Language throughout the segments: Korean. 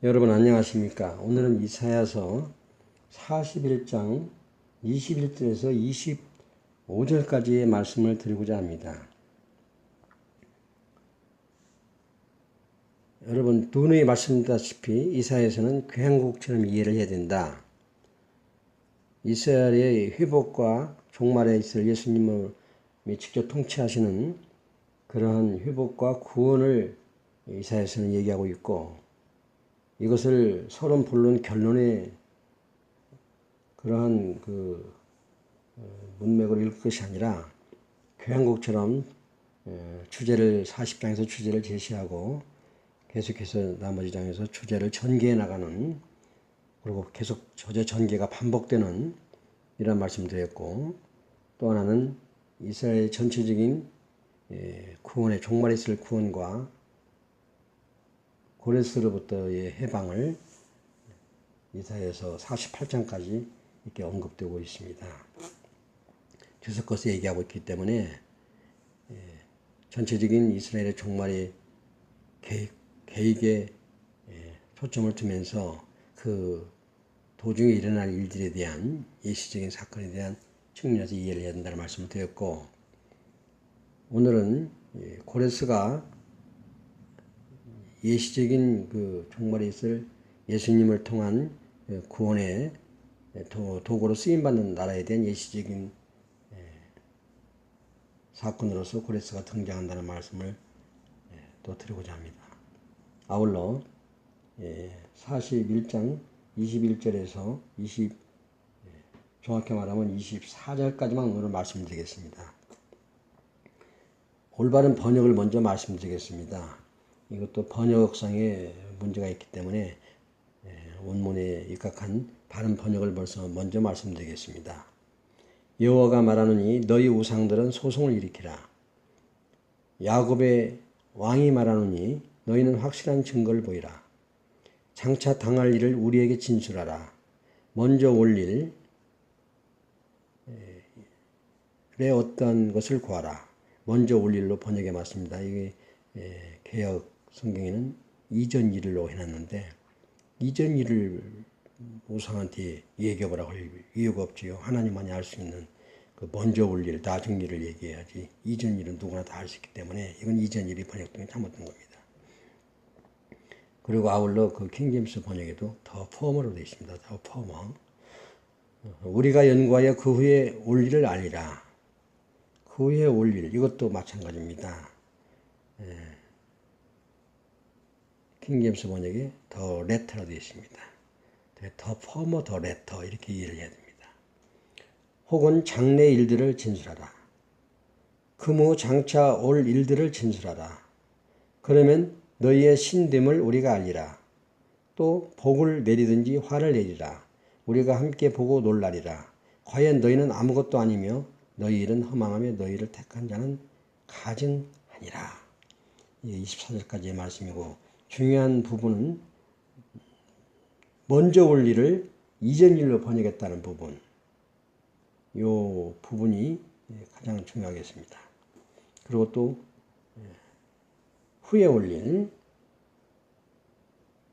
여러분 안녕하십니까? 오늘은 이사야서 41장 21절에서 25절까지의 말씀을 드리고자 합니다. 여러분 누누이 말씀드렸다시피 이사야서는 교향곡처럼 이해를 해야 된다. 이스라엘의 회복과 종말에 있을 예수님을 직접 통치하시는 그러한 회복과 구원을 이사야서는 얘기하고 있고, 이것을 서론 본론 결론의 그러한 문맥으로 읽을 것이 아니라 교향곡처럼 주제를 40장에서 주제를 제시하고 계속해서 나머지 장에서 주제를 전개해 나가는, 그리고 계속 전개가 반복되는 이런 말씀드렸고, 또 하나는 이스라엘 전체적인 구원의 종말에 있을 구원과 고레스로부터의 해방을 이사야서 48장까지 이렇게 언급되고 있습니다. 주석것에 얘기하고 있기 때문에 전체적인 이스라엘의 종말의 계획에 초점을 두면서 그 도중에 일어날 일들에 대한 예시적인 사건에 대한 측면에서 이해를 해야 된다는 말씀을 드렸고, 오늘은 고레스가 예시적인 그 종말에 있을 예수님을 통한 구원의 도구로 쓰임받는 나라에 대한 예시적인 사건으로서 고레스가 등장한다는 말씀을 또 드리고자 합니다. 아울러 41장 21절에서 정확히 말하면 24절까지만 오늘 말씀드리겠습니다. 올바른 번역을 먼저 말씀드리겠습니다. 이것도 번역상에 문제가 있기 때문에 원문에 입각한 바른 번역을 먼저 말씀드리겠습니다. 여호와가 말하노니 너희 우상들은 소송을 일으키라. 야곱의 왕이 말하노니 너희는 확실한 증거를 보이라. 장차 당할 일을 우리에게 진술하라. 먼저 올 일에 어떤 것을 구하라. 먼저 올 일로 번역해 맞습니다. 이게 개혁 성경에는 이전 일로 해놨는데, 이전 일을 우상한테 얘기해보라고 할 이유가 없지요. 하나님만이 알 수 있는 그 먼저 올 일, 나중 일을 얘기해야지. 이전 일은 누구나 다 알 수 있기 때문에 이건 이전 일이 번역된 게 잘못된 겁니다. 그리고 아울러 그 킹제임스 번역에도 더 포머로 되어 있습니다. 더 포머. 우리가 연구하여 그 후에 올 일을 알리라. 그 후에 올 일, 이것도 마찬가지입니다. 킹제임스 번역에 더 레터로 되어 있습니다. 더 포머 더 레터 이렇게 이해를 해야 됩니다. 혹은 장래 일들을 진술하라. 그무 장차 올 일들을 진술하라. 그러면 너희의 신됨을 우리가 알리라. 또 복을 내리든지 화를 내리라. 우리가 함께 보고 놀라리라. 과연 너희는 아무것도 아니며 너희 일은 허망하며 너희를 택한 자는 가증하니라. 이게 24절까지의 말씀이고, 중요한 부분은 먼저 올 일을 이전 일로 번역했다는 부분, 이 부분이 가장 중요하겠습니다. 그리고 또 후에 올 일,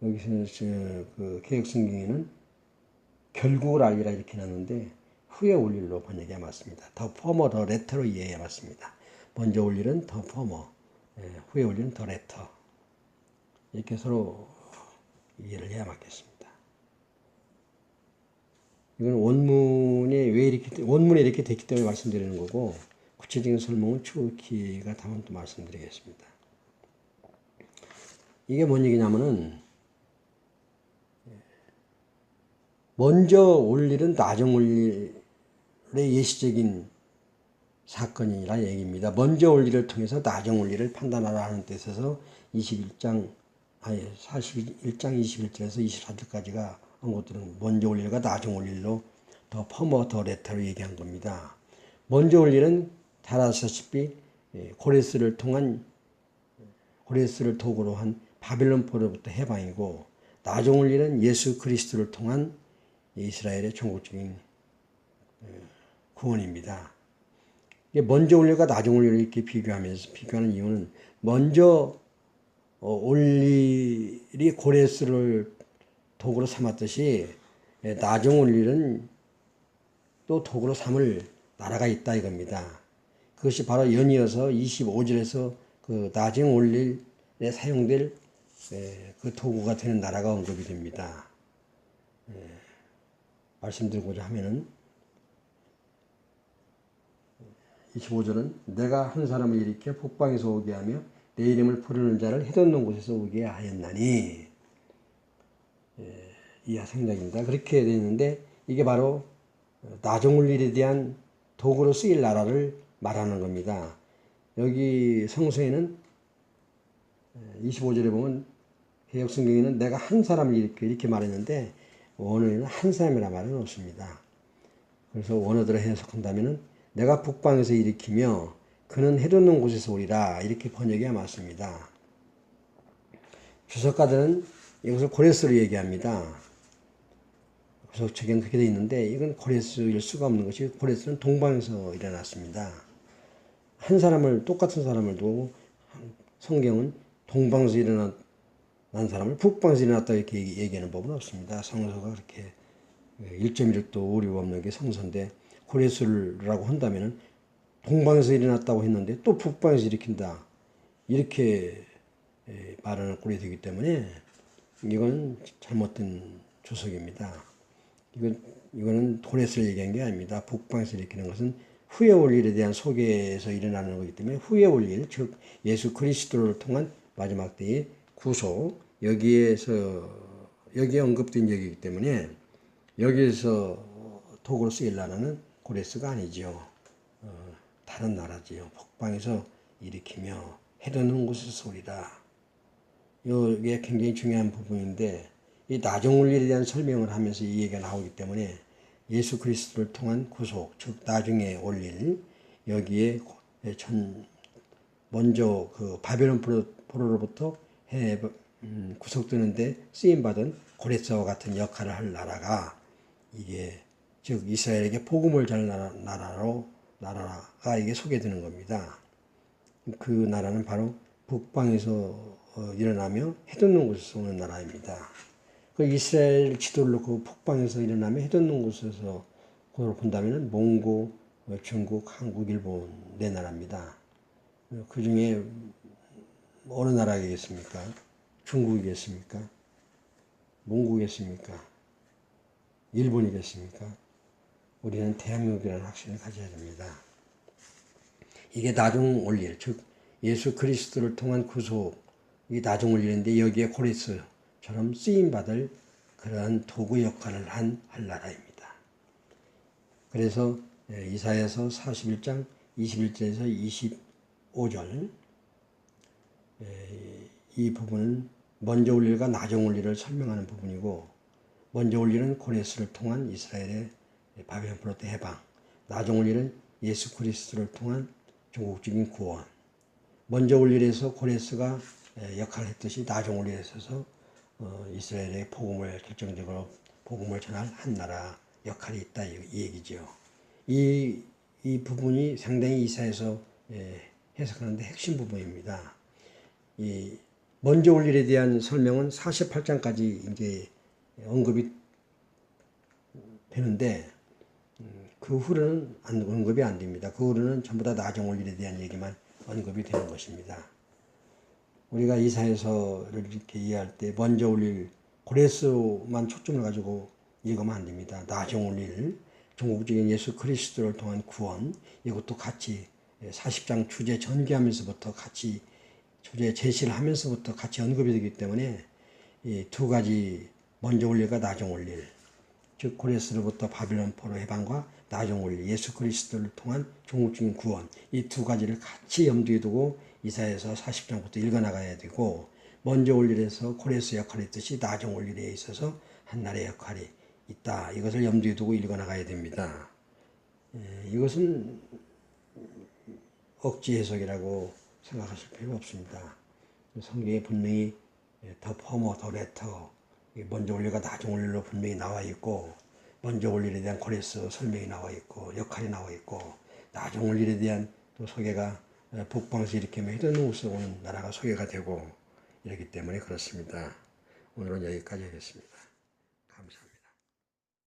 여기서 그 개혁성경에는 결국을 알리라 이렇게 놨는데 후에 올 일로 번역해야 맞습니다. 더 포머 더 레터로 이해해야 맞습니다. 먼저 올 일은 더 포머, 후에 올 일은 더 레터, 이렇게 서로 이해를 해야 맞겠습니다. 이건 원문에 이렇게 됐기 때문에 말씀드리는 거고, 구체적인 설명은 추후키가 다음에 또 말씀드리겠습니다. 이게 뭔 얘기냐면은, 먼저 올 일은 나중 올 일의 예시적인 사건이라 얘기입니다. 먼저 올 일을 통해서 나중 올 일을 판단하라 하는 뜻에서 41장 21절에서 24절까지가 언급되는 먼저 올 일과 나중 올 일로 더 퍼머 더 레터로 얘기한 겁니다. 먼저 올 일은 잘 아시다시피 고레스를 도구로 한 바벨론 포로부터 해방이고, 나중 올 일은 예수 그리스도를 통한 이스라엘의 종국적인 구원입니다. 먼저 올 일과 나중 올 일을 이렇게 비교하는 이유는, 먼저 올 일이 고레스를 도구로 삼았듯이 나중 올 일은 또 도구로 삼을 나라가 있다 이겁니다. 그것이 바로 연이어서 25절에서 그 나중 올 일에 사용될 그 도구가 되는 나라가 언급이 됩니다. 말씀드리고자 하면은 25절은 내가 한 사람을 일으켜 북방에서 오게 하며 내 이름을 부르는 자를 해돋는 곳에서 오게 하였나니 이하 생각입니다. 그렇게 되어 있는데 이게 바로 나중 올 일에 대한 도구로 쓰일 나라를 말하는 겁니다. 여기 성서에는 25절에 보면 개역 성경에는 내가 한 사람을 일으켜 이렇게 말했는데 원어에는 한 사람이라 말은 없습니다. 그래서 원어대로 해석한다면은 내가 북방에서 일으키며 그는 해돋는 곳에서 오리라 이렇게 번역해야 맞습니다. 주석가들은 이것을 고레스로 얘기합니다. 구석책에는 그렇게 되어 있는데 이건 고레스일 수가 없는 것이 고레스는 동방에서 일어났습니다. 한 사람을 똑같은 사람을 두고 성경은 동방에서 일어난 사람을 북방에서 일어났다 이렇게 얘기하는 법은 없습니다. 성서가 그렇게 1.1도 오류가 없는 게 성서인데 고레스라고 한다면은 동방에서 일어났다고 했는데 또 북방에서 일으킨다 이렇게 말하는 꼴이 되기 때문에 이건 잘못된 주석입니다. 이거는 고레스를 얘기한 게 아닙니다. 북방에서 일으키는 것은 후에 올 일에 대한 소개에서 일어나는 거기 때문에 후에 올 일, 즉 예수 그리스도를 통한 마지막 때의 구속 여기에 언급된 얘기이기 때문에 여기에서 도구로 쓰일 나라는 고레스가 아니죠. 다른 나라지요. 북방에서 일으키며 해돋는 곳에서 오리라. 이게 굉장히 중요한 부분인데 이 나중 올 일에 대한 설명을 하면서 이 얘기가 나오기 때문에 예수 그리스도를 통한 구속, 즉 나중에 올 일, 여기에 먼저 그 바벨론 포로로부터 구속되는데 쓰임받은 고레스와 같은 역할을 할 나라가 이게 즉 이스라엘에게 복음을 전하는 나라가 이게 소개되는 겁니다. 그 나라는 바로 북방에서 일어나며 해돋는 곳에서 오는 나라입니다. 그 이스라엘 지도를 놓고 북방에서 일어나며 해돋는 곳에서 그걸 본다면 몽고, 중국, 한국, 일본 네 나라입니다. 그 중에 어느 나라이겠습니까? 중국이겠습니까? 몽고겠습니까? 일본이겠습니까? 우리는 대한민국이라는 확신을 가져야 됩니다. 이게 나중 올 일, 즉 예수 그리스도를 통한 구속이 나중 올 일인데 여기에 고레스처럼 쓰임받을 그러한 도구 역할을 할 나라입니다. 그래서 이사야서 41장 21절에서 25절 이 부분은 먼저 올 일과 나중 올 일을 설명하는 부분이고 먼저 올 일은 고레스를 통한 이스라엘의 바벨론 포로 때 해방, 나중 올 일은 예수 그리스도를 통한 종국적인 구원. 먼저 올 일에서 고레스가 역할을 했듯이 나중 올 일에 있어서 이스라엘의 복음을 결정적으로 복음을 전할 한 나라 역할이 있다 이 얘기죠. 이 부분이 상당히 이사야서 해석하는데 핵심 부분입니다. 이 먼저 올 일에 대한 설명은 48장까지 이제 언급이 되는데 그 후로는 언급이 안 됩니다. 그 후로는 전부 다 나중 올 일에 대한 얘기만 언급이 되는 것입니다. 우리가 이사야서를 이렇게 이해할 때 먼저 올 일, 고레스만 초점을 가지고 읽으면 안 됩니다. 나중 올 일, 종국적인 예수 그리스도를 통한 구원, 이것도 같이 40장 주제 전개하면서부터 같이 주제 제시를 하면서부터 같이 언급이 되기 때문에 이 두 가지 먼저 올 일과 나중 올 일, 즉 고레스로부터 바벨론 포로 해방과 나중 올 일, 예수 그리스도를 통한 종국적인 구원 이 두 가지를 같이 염두에 두고 이사야서 40장부터 읽어나가야 되고 먼저 올 일에서 고레스 역할이 있듯이 나중 올 일에 있어서 한나라의 역할이 있다. 이것을 염두에 두고 읽어나가야 됩니다. 이것은 억지 해석이라고 생각하실 필요가 없습니다. 성경에 분명히 더 포머, 더 레터 먼저 올 일과 나중 올 일로 분명히 나와 있고 먼저 올 일에 대한 고레스 설명이 나와 있고 역할이 나와 있고 나중 올 일에 대한 또 소개가 북방에서 일으키며 해돋는 곳에서 오는 나라가 소개가 되고 이렇기 때문에 그렇습니다. 오늘은 여기까지 하겠습니다.